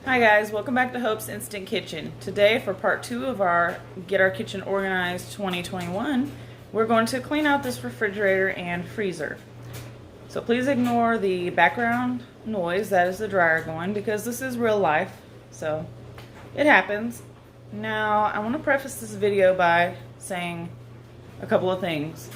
Hi guys, welcome back to Hope's Instant Kitchen. Today for part 2 of our Get Our Kitchen Organized 2021, we're going to clean out this refrigerator and freezer. So please ignore the background noise, that is the dryer going, because this is real life, so it happens. Now I want to preface this video by saying a couple of things.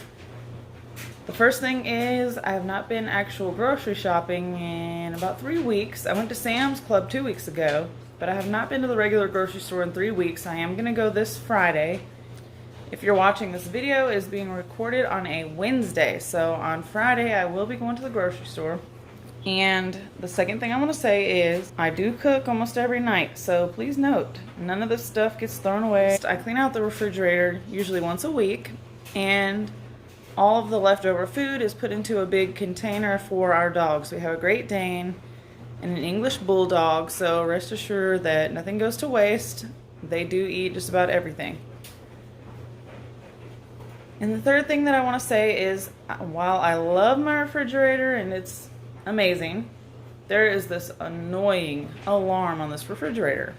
The first thing is I have not been actual grocery shopping in about 3 weeks. I went to Sam's Club 2 weeks ago, but I have not been to the regular grocery store in 3 weeks. I am going to go this Friday. If you're watching, this video is being recorded on a Wednesday, so on Friday I will be going to the grocery store. And the second thing I want to say is I do cook almost every night, so please note, none of this stuff gets thrown away. I clean out the refrigerator usually once a week, and all of the leftover food is put into a big container for our dogs. We have a Great Dane and an English Bulldog, so rest assured that nothing goes to waste. They do eat just about everything. And the third thing that I want to say is, while I love my refrigerator and it's amazing, there is this annoying alarm on this refrigerator.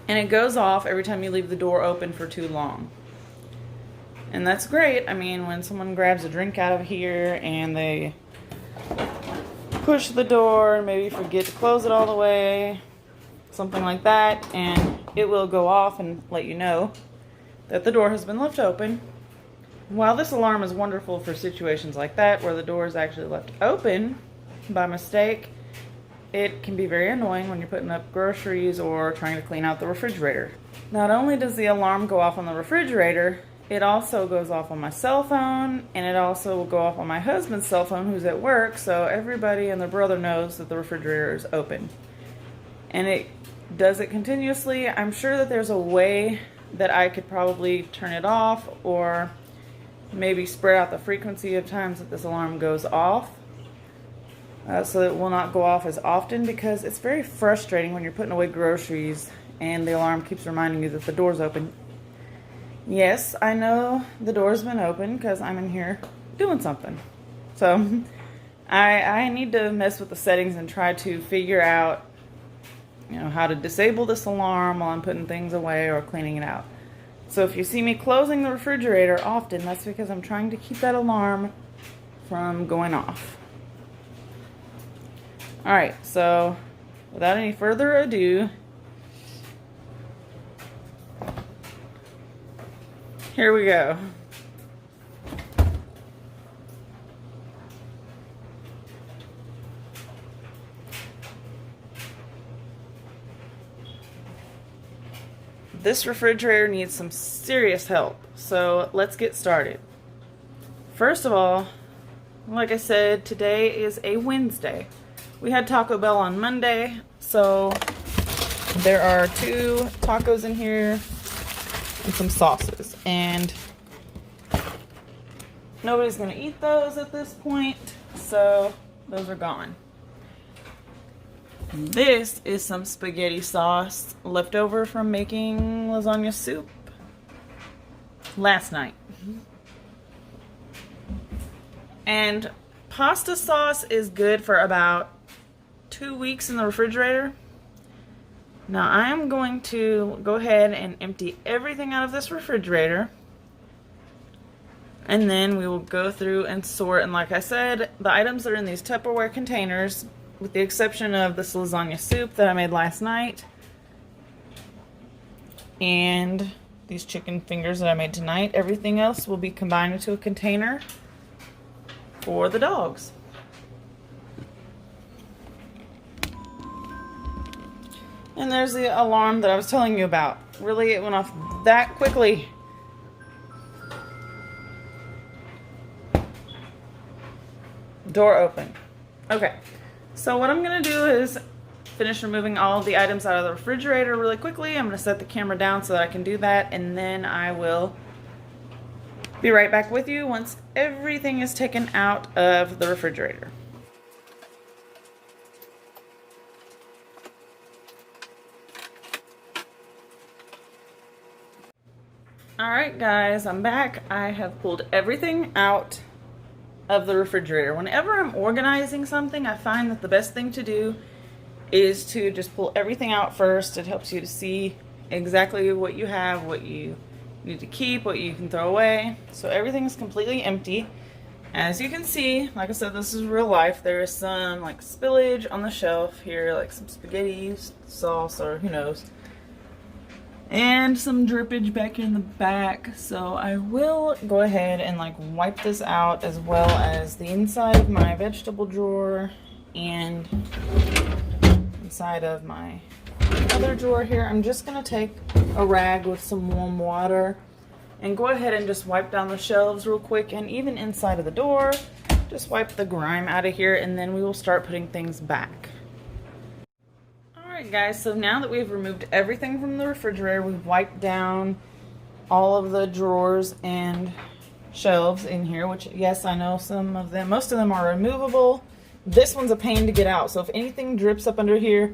And it goes off every time you leave the door open for too long. And that's great. I mean, when someone grabs a drink out of here and they push the door and maybe forget to close it all the way, something like that, and it will go off and let you know that the door has been left open. While this alarm is wonderful for situations like that where the door is actually left open by mistake, it can be very annoying when you're putting up groceries or trying to clean out the refrigerator. Not only does the alarm go off on the refrigerator, it also goes off on my cell phone, and it also will go off on my husband's cell phone who's at work, so everybody and their brother knows that the refrigerator is open. And it does it continuously. I'm sure that there's a way that I could probably turn it off, or maybe spread out the frequency of times that this alarm goes off, so that it will not go off as often, because it's very frustrating when you're putting away groceries and the alarm keeps reminding you that the door's open. Yes, I know the door's been open because I'm in here doing something. So I need to mess with the settings and try to figure out, how to disable this alarm while I'm putting things away or cleaning it out. So if you see me closing the refrigerator often, that's because I'm trying to keep that alarm from going off. Alright, so without any further ado, here we go. This refrigerator needs some serious help, so let's get started. First of all, like I said, today is a Wednesday. We had Taco Bell on Monday, so there are 2 tacos in here and some sauces, and nobody's gonna eat those at this point, so those are gone. This is some spaghetti sauce left over from making lasagna soup last night. And pasta sauce is good for about 2 weeks in the refrigerator. Now I am going to go ahead and empty everything out of this refrigerator, and then we will go through and sort. And like I said, the items are in these Tupperware containers, with the exception of this lasagna soup that I made last night and these chicken fingers that I made tonight. Everything else will be combined into a container for the dogs. And there's the alarm that I was telling you about. Really, it went off that quickly. Door open. Okay, so what I'm going to do is finish removing all of the items out of the refrigerator really quickly. I'm going to set the camera down so that I can do that, and then I will be right back with you once everything is taken out of the refrigerator. Alright guys, I'm back. I have pulled everything out of the refrigerator. Whenever I'm organizing something, I find that the best thing to do is to just pull everything out first. It helps you to see exactly what you have, what you need to keep, what you can throw away. So everything is completely empty. As you can see, like I said, this is real life. There is some like spillage on the shelf here, like some spaghetti sauce or who knows. And some drippage back in the back. So I will go ahead and like wipe this out, as well as the inside of my vegetable drawer and inside of my other drawer here. I'm just gonna take a rag with some warm water and go ahead and just wipe down the shelves real quick, and even inside of the door, just wipe the grime out of here, and then we will start putting things back. Alright guys, so now that we've removed everything from the refrigerator, we've wiped down all of the drawers and shelves in here, which yes, I know some of them, most of them are removable. This one's a pain to get out, so if anything drips up under here,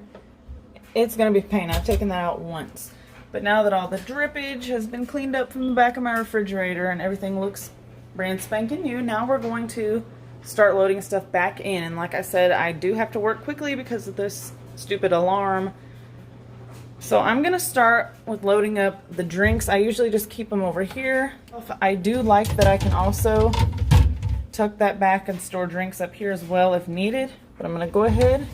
it's going to be a pain. I've taken that out once. But now that all the drippage has been cleaned up from the back of my refrigerator and everything looks brand spanking new, now we're going to start loading stuff back in. And like I said, I do have to work quickly because of this stupid alarm. So I'm going to start with loading up the drinks. I usually just keep them over here. I do like that I can also tuck that back and store drinks up here as well if needed. But I'm going to go ahead,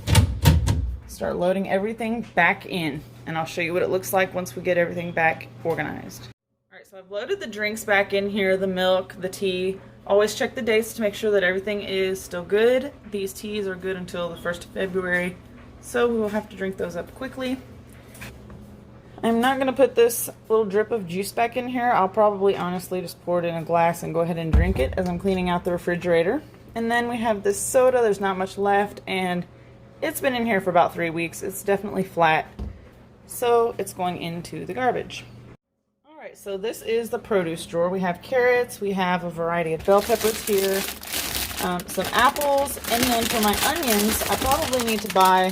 start loading everything back in, and I'll show you what it looks like once we get everything back organized. Alright, so I've loaded the drinks back in here, the milk, the tea. Always check the dates to make sure that everything is still good. These teas are good until the 1st of February, so we will have to drink those up quickly. I'm not going to put this little drip of juice back in here. I'll probably honestly just pour it in a glass and go ahead and drink it as I'm cleaning out the refrigerator. And then we have this soda. There's not much left, and it's been in here for about 3 weeks. It's definitely flat, so it's going into the garbage. Alright, so this is the produce drawer. We have carrots, we have a variety of bell peppers here, some apples, and then for my onions, I probably need to buy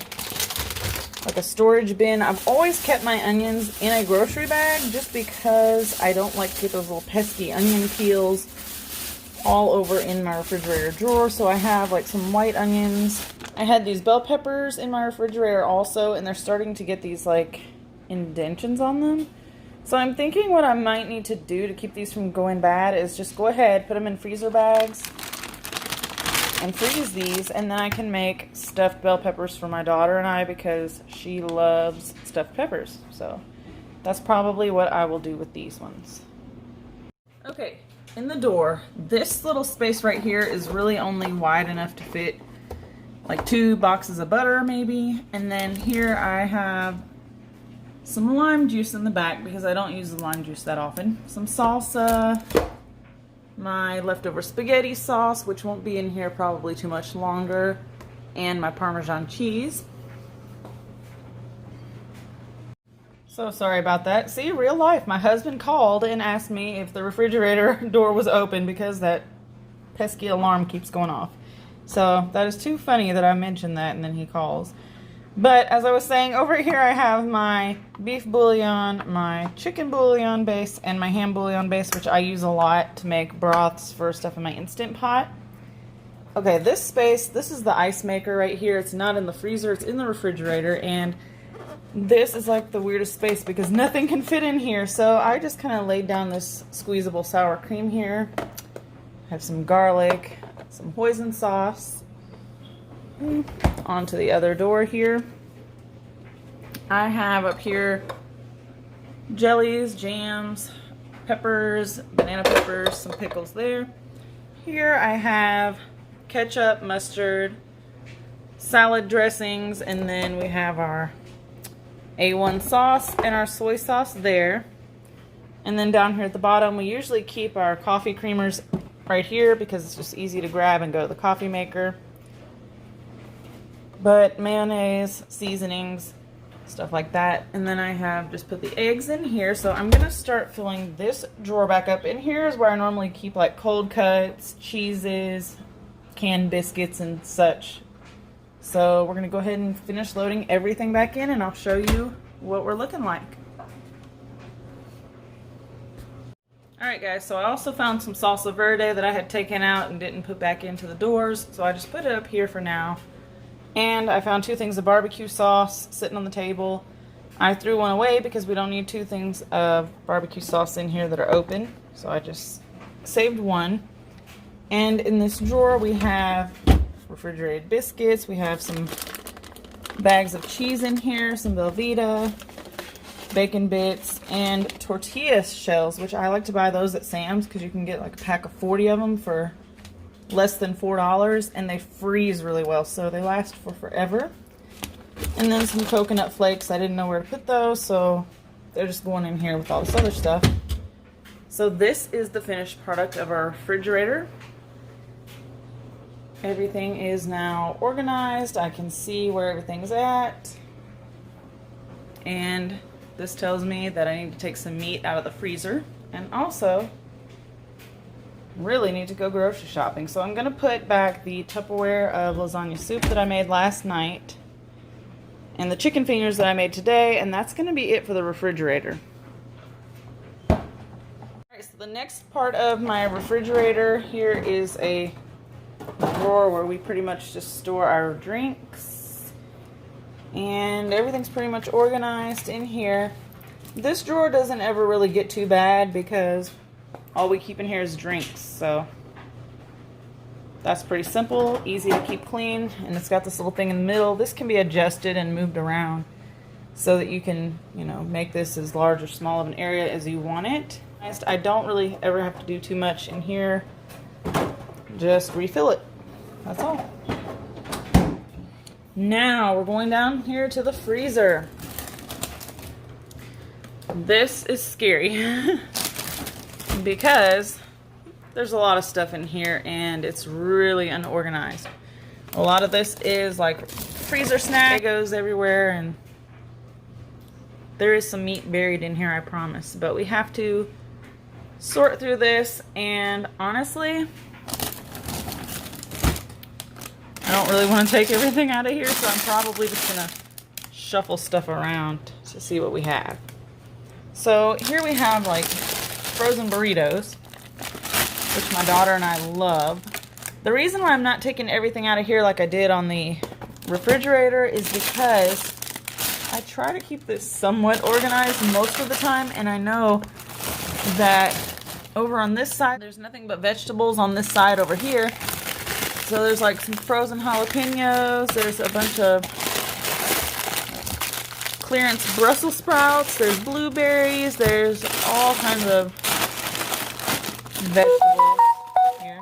like a storage bin. I've always kept my onions in a grocery bag just because I don't like to get those little pesky onion peels all over in my refrigerator drawer. So I have like some white onions. I had these bell peppers in my refrigerator also, and they're starting to get these like indentions on them. So I'm thinking what I might need to do to keep these from going bad is just go ahead, put them in freezer bags and freeze these, and then I can make stuffed bell peppers for my daughter and I because she loves stuffed peppers. So that's probably what I will do with these ones. Okay, in the door, this little space right here is really only wide enough to fit like 2 boxes of butter maybe. And then here I have some lime juice in the back because I don't use the lime juice that often. Some salsa, my leftover spaghetti sauce, which won't be in here probably too much longer, and my Parmesan cheese. So sorry about that. See, real life. My husband called and asked me if the refrigerator door was open because that pesky alarm keeps going off. So that is too funny that I mentioned that and then he calls. But as I was saying, over here I have my beef bouillon, my chicken bouillon base, and my ham bouillon base, which I use a lot to make broths for stuff in my Instant Pot. Okay, this space, this is the ice maker right here. It's not in the freezer, it's in the refrigerator, and this is like the weirdest space because nothing can fit in here. So I just kind of laid down this squeezable sour cream here. I have some garlic, some hoisin sauce. Onto the other door here. I have up here jellies, jams, peppers, banana peppers, some pickles there. Here I have ketchup, mustard, salad dressings, and then we have our A1 sauce and our soy sauce there. And then down here at the bottom, we usually keep our coffee creamers right here because it's just easy to grab and go to the coffee maker. But mayonnaise, seasonings, stuff like that. And then I have just put the eggs in here. So I'm going to start filling this drawer back up. In here is where I normally keep like cold cuts, cheeses, canned biscuits, and such. So we're going to go ahead and finish loading everything back in, and I'll show you what we're looking like. Alright guys, so I also found some salsa verde that I had taken out and didn't put back into the doors. So I just put it up here for now. And I found 2 things of barbecue sauce sitting on the table. I threw one away because we don't need 2 things of barbecue sauce in here that are open. So I just saved one. And in this drawer we have refrigerated biscuits. We have some bags of cheese in here, some Velveeta, bacon bits, and tortilla shells, which I like to buy those at Sam's because you can get like a pack of 40 of them for less than $4, and they freeze really well, so they last for forever. And then some coconut flakes. I didn't know where to put those, so they're just going in here with all this other stuff. So this is the finished product of our refrigerator. Everything is now organized. I can see where everything's at. And this tells me that I need to take some meat out of the freezer. And also, really need to go grocery shopping. So I'm going to put back the Tupperware of lasagna soup that I made last night. And the chicken fingers that I made today. And that's going to be it for the refrigerator. Alright, so the next part of my refrigerator here is a drawer where we pretty much just store our drinks. And everything's pretty much organized in here. This drawer doesn't ever really get too bad because all we keep in here is drinks. So that's pretty simple, easy to keep clean, and it's got this little thing in the middle. This can be adjusted and moved around so that you can, you know, make this as large or small of an area as you want it. I don't really ever have to do too much in here. Just refill it. That's all. Now we're going down here to the freezer. This is scary because there's a lot of stuff in here and it's really unorganized. A lot of this is like freezer snack. It goes everywhere, and there is some meat buried in here, I promise. But we have to sort through this, and honestly, I don't really want to take everything out of here, so I'm probably just going to shuffle stuff around to see what we have. So here we have like frozen burritos, which my daughter and I love. The reason why I'm not taking everything out of here like I did on the refrigerator is because I try to keep this somewhat organized most of the time, and I know that over on this side there's nothing but vegetables on this side over here. So there's like some frozen jalapenos, there's a bunch of clearance Brussels sprouts, there's blueberries, there's all kinds of vegetables here.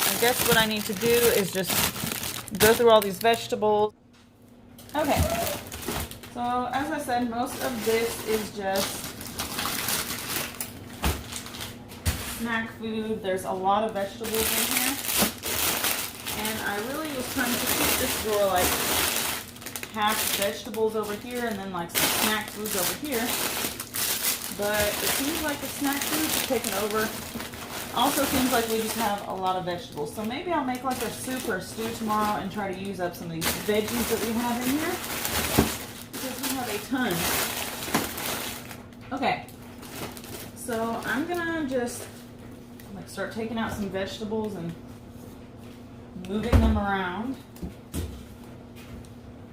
So, I guess what I need to do is just go through all these vegetables. Okay, so as I said, most of this is just snack food. There's a lot of vegetables in here, and I really was trying to keep this drawer like half vegetables over here and then like some snack foods over here, but it seems like the snack foods are taken over. Also seems like we just have a lot of vegetables, so maybe I'll make like a soup or a stew tomorrow and try to use up some of these veggies that we have in here because we have a ton. Okay, so I'm gonna just like start taking out some vegetables and moving them around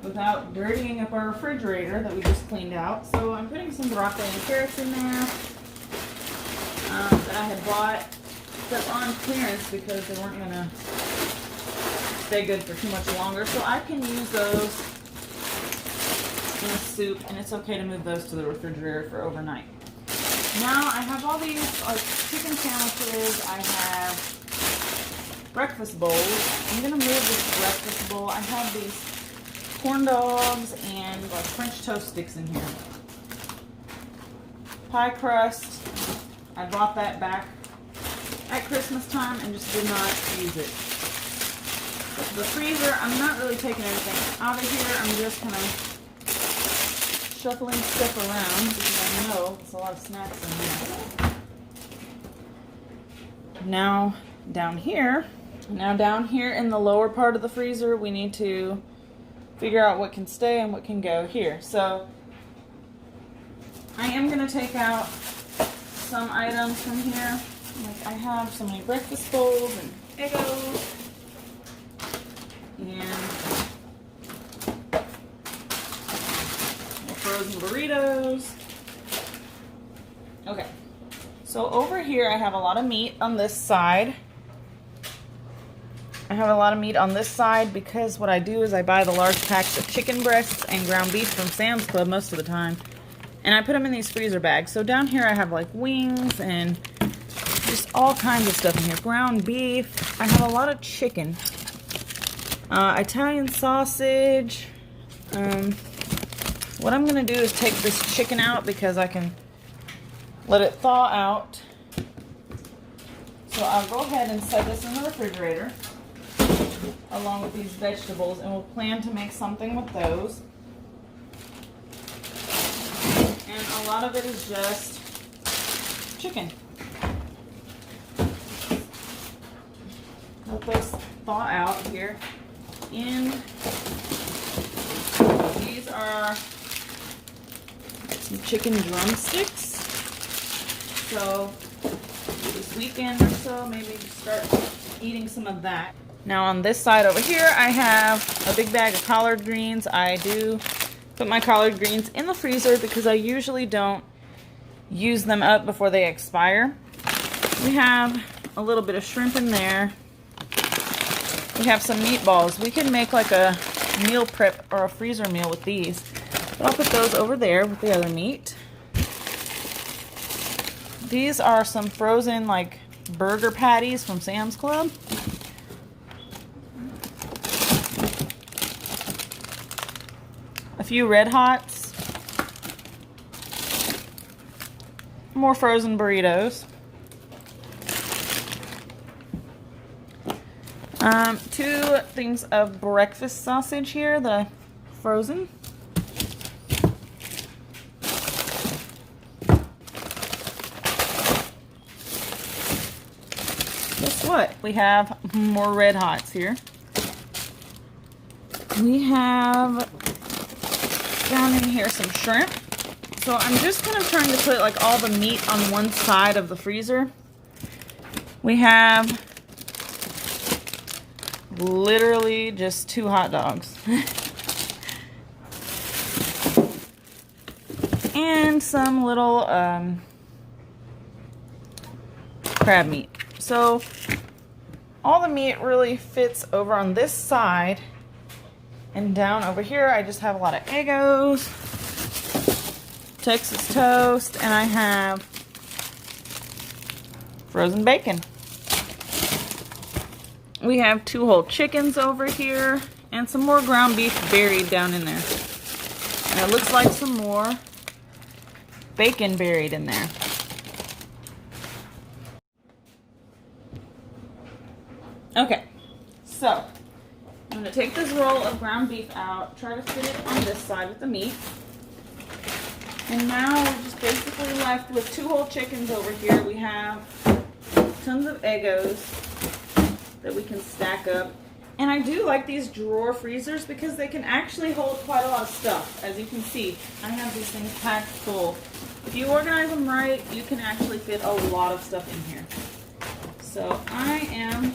without dirtying up our refrigerator that we just cleaned out. So I'm putting some broccoli and carrots in there that I had bought that were on clearance because they weren't going to stay good for too much longer. So I can use those in a soup, and it's okay to move those to the refrigerator for overnight. Now I have all these like chicken sandwiches. I have breakfast bowls. I'm going to move this breakfast bowl. I have these corn dogs and like French toast sticks in here. Pie crust. I bought that back at Christmas time and just did not use it. But the freezer, I'm not really taking everything out of here. I'm just kind of shuffling stuff around because I know there's a lot of snacks in here. Now down here in the lower part of the freezer, we need to figure out what can stay and what can go here. So I am going to take out some items from here. Like I have so many breakfast bowls and Eggos and more frozen burritos. Okay, so over here I have a lot of meat on this side. I have a lot of meat on this side because what I do is I buy the large packs of chicken breasts and ground beef from Sam's Club most of the time. And I put them in these freezer bags. So down here I have like wings and just all kinds of stuff in here. Ground beef. I have a lot of chicken. Italian sausage. What I'm going to do is take this chicken out because I can let it thaw out. So I'll go ahead and set this in the refrigerator along with these vegetables, and we'll plan to make something with those. And a lot of it is just chicken. Let those thaw out here. And these are some chicken drumsticks. So this weekend or so, maybe start eating some of that. Now on this side over here, I have a big bag of collard greens. I do put my collard greens in the freezer because I usually don't use them up before they expire. We have a little bit of shrimp in there. We have some meatballs. We can make like a meal prep or a freezer meal with these. But I'll put those over there with the other meat. These are some frozen like burger patties from Sam's Club. A few Red Hots. More frozen burritos. 2 things of breakfast sausage here that I frozen. Guess what? We have more Red Hots here. We have down in here some shrimp. So I'm just kind of trying to put like all the meat on one side of the freezer. We have literally just 2 hot dogs. And some little crab meat. So all the meat really fits over on this side. And down over here, I just have a lot of Eggos, Texas toast, and I have frozen bacon. We have 2 whole chickens over here and some more ground beef buried down in there. And it looks like some more bacon buried in there. Okay, so I'm going to take this roll of ground beef out, try to fit it on this side with the meat. And now we're just basically left with 2 whole chickens over here. We have tons of Eggos that we can stack up. And I do like these drawer freezers because they can actually hold quite a lot of stuff. As you can see, I have these things packed full. If you organize them right, you can actually fit a lot of stuff in here. So I am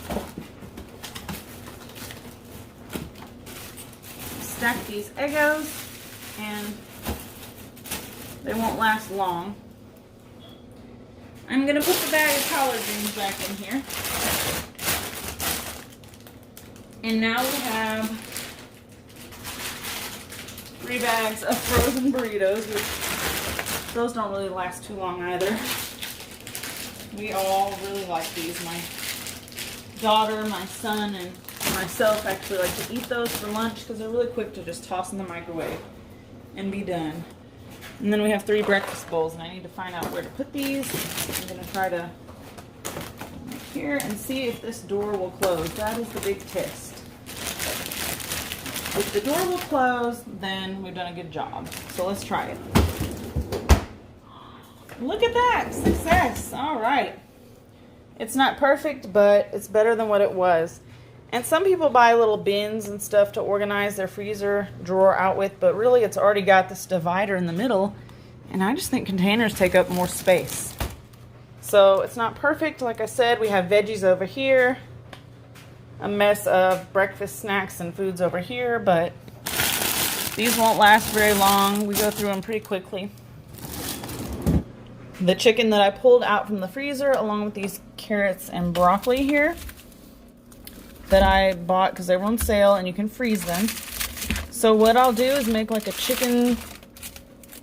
stack these Eggos, and they won't last long. I'm going to put the bag of collard greens back in here. And now we have 3 bags of frozen burritos, which those don't really last too long either. We all really like these. My daughter, my son, and myself actually like to eat those for lunch because they're really quick to just toss in the microwave and be done. And then we have 3 breakfast bowls, and I need to find out where to put these. I'm going to try to make here and see if this door will close. That is the big test. If the door will close, then we've done a good job. So let's try it. Look at that! Success! All right. It's not perfect, but it's better than what it was. And some people buy little bins and stuff to organize their freezer drawer out with, but really it's already got this divider in the middle, and I just think containers take up more space. So it's not perfect. Like I said, we have veggies over here, a mess of breakfast snacks and foods over here, but these won't last very long. We go through them pretty quickly. The chicken that I pulled out from the freezer, along with these carrots and broccoli here that I bought because they were on sale and you can freeze them. So what I'll do is make like a chicken,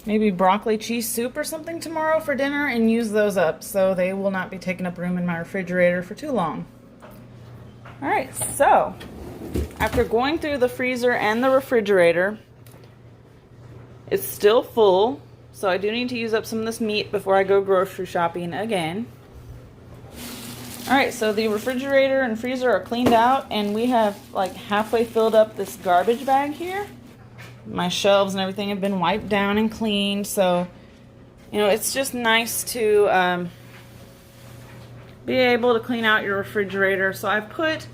maybe broccoli cheese soup or something tomorrow for dinner and use those up so they will not be taking up room in my refrigerator for too long. Alright, so after going through the freezer and the refrigerator, it's still full, so I do need to use up some of this meat before I go grocery shopping again. Alright, so the refrigerator and freezer are cleaned out, and we have like halfway filled up this garbage bag here. My shelves and everything have been wiped down and cleaned, so you know, it's just nice to be able to clean out your refrigerator. So I've put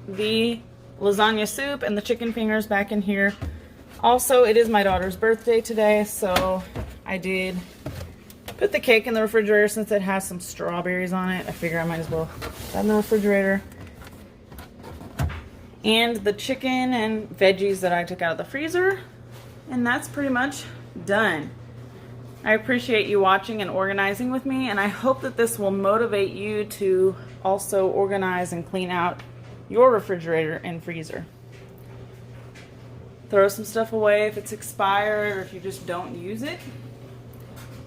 the lasagna soup and the chicken fingers back in here. Also, it is my daughter's birthday today, so I did put the cake in the refrigerator since it has some strawberries on it. I figure I might as well put that in the refrigerator. And the chicken and veggies that I took out of the freezer. And that's pretty much done. I appreciate you watching and organizing with me, and I hope that this will motivate you to also organize and clean out your refrigerator and freezer. Throw some stuff away if it's expired or if you just don't use it.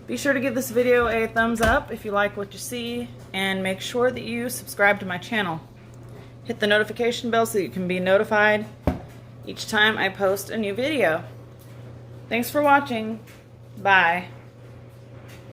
Be sure to give this video a thumbs up if you like what you see, and make sure that you subscribe to my channel. Hit the notification bell so you can be notified each time I post a new video. Thanks for watching. Bye.